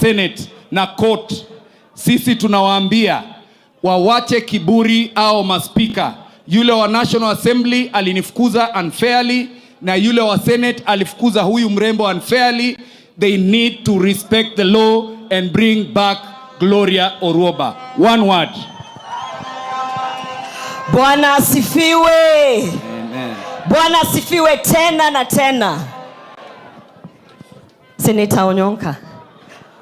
Senate na court. Sisi tunawaambia wawache kiburi au maspika. Yule wa National Assembly alinifukuza unfairly na yule wa Senate alifukuza huyu mrembo unfairly. They need to respect the law and bring back Gloria Orwoba. One word. Bwana asifiwe. Amen. Bwana asifiwe tena na tena. Senator Onyonka,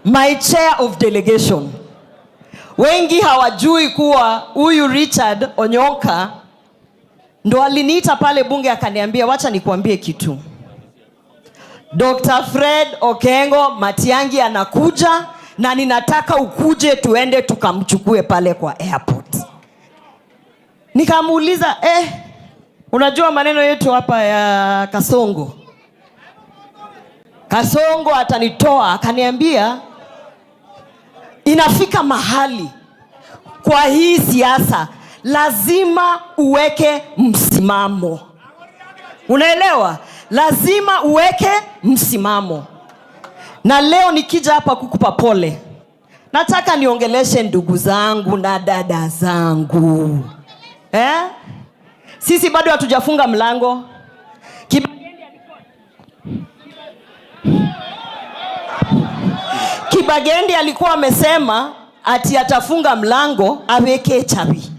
my chair of delegation. Wengi hawajui kuwa huyu Richard Onyonka ndo aliniita pale bunge akaniambia wacha nikuambie kitu. Dr. Fred Okengo Matiang'i anakuja na ninataka ukuje tuende tukamchukue pale kwa airport. Nikamuuliza, unajua maneno yetu hapa ya Kasongo? Kasongo atanitoa. Akaniambia inafika mahali kwa hii siasa lazima uweke msimamo. Unaelewa? Lazima uweke msimamo. Na leo nikija hapa kukupa pole, nataka niongeleshe ndugu zangu na dada zangu. Sisi bado hatujafunga mlango. Kibagendi alikuwa amesema ati atafunga mlango aweke chawi.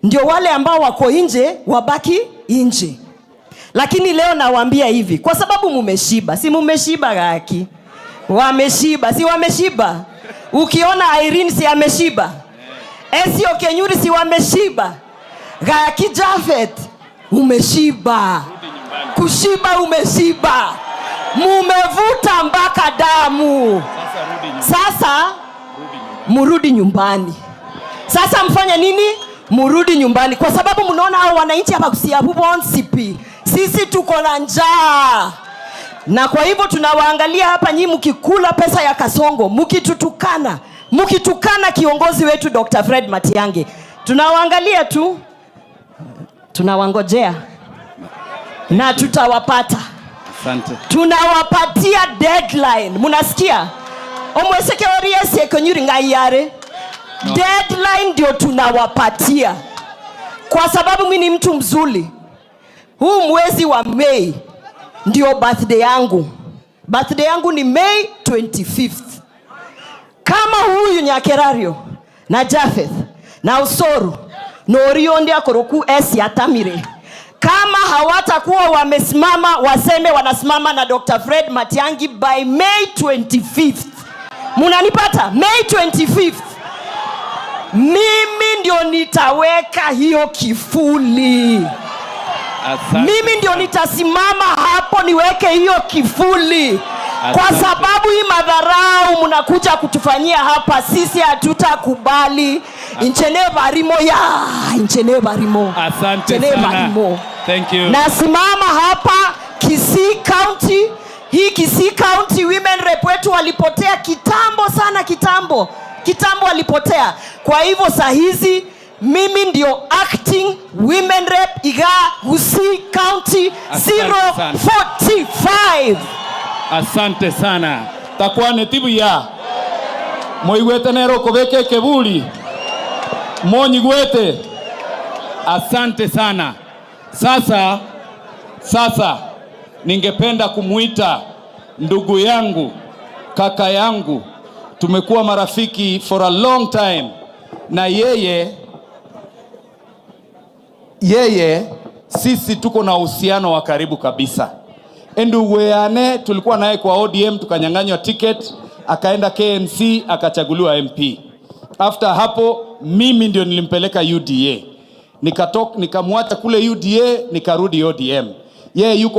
Ndio wale ambao wako nje wabaki nje. Lakini leo nawaambia hivi, kwa sababu mumeshiba. Si mumeshiba gaki? Wameshiba, si wameshiba? Ukiona Irene si ameshiba? Sio Kenyuri si wameshiba? Gaki Japhet umeshiba. Kushiba umeshiba. Mumevuta mpaka damu. Sasa murudi nyumbani. Sasa mfanya nini? Murudi nyumbani. Kwa sababu mnaona hao wananchi hapa kusiabuonsipi. Sisi tuko na njaa. Na kwa hivyo tunawaangalia hapa nyinyi mkikula pesa ya Kasongo, mkitukana kiongozi wetu Dr. Fred Matiang'i. Tunawaangalia tu. Tunawangojea. Na tutawapata. Asante. Tunawapatia deadline. Munasikia? Omweseke oriese Kenyuri ngayare. No. Deadline ndio tunawapatia. Kwa sababu mimi ni mtu mzuri. Huu mwezi wa Mei ndio birthday yangu. Birthday yangu ni May 25th. Kama huyu Nyakerario na Japhet na Usoru na Orionde akoroku yatamire, kama hawatakuwa wamesimama waseme wanasimama na Dr. Fred Matiang'i by May 25th. Munanipata? May 25th. Mimi ndio nitaweka hiyo kifuli. Asante. Mimi ndio nitasimama hapo niweke hiyo kifuli. Asante. Kwa sababu hii madharau mnakuja kutufanyia hapa sisi hatutakubali. Inchene barimo ya. Inchene barimo. Asante sana. Thank you. Nasimama hapa Kisii County. Hii Kisii County women rep wetu walipotea kitambo sana, kitambo walipotea. Kwa hivyo saa hizi mimi ndio acting women rep iga Kisii County 045. Asante sana. Takwane tibu ya moigwete nero kobeke kebuli monyigwete. Asante sana. Sasa ningependa kumuita ndugu yangu, kaka yangu. Tumekuwa marafiki for a long time. Na yeye sisi tuko na uhusiano wa karibu kabisa. Weane tulikuwa naye kwa ODM, tukanyang'anywa ticket, akaenda KNC, akachaguliwa MP. After hapo mimi ndio nilimpeleka UDA. Nikamwacha kule UDA, nikarudi ODM. Yeye yuko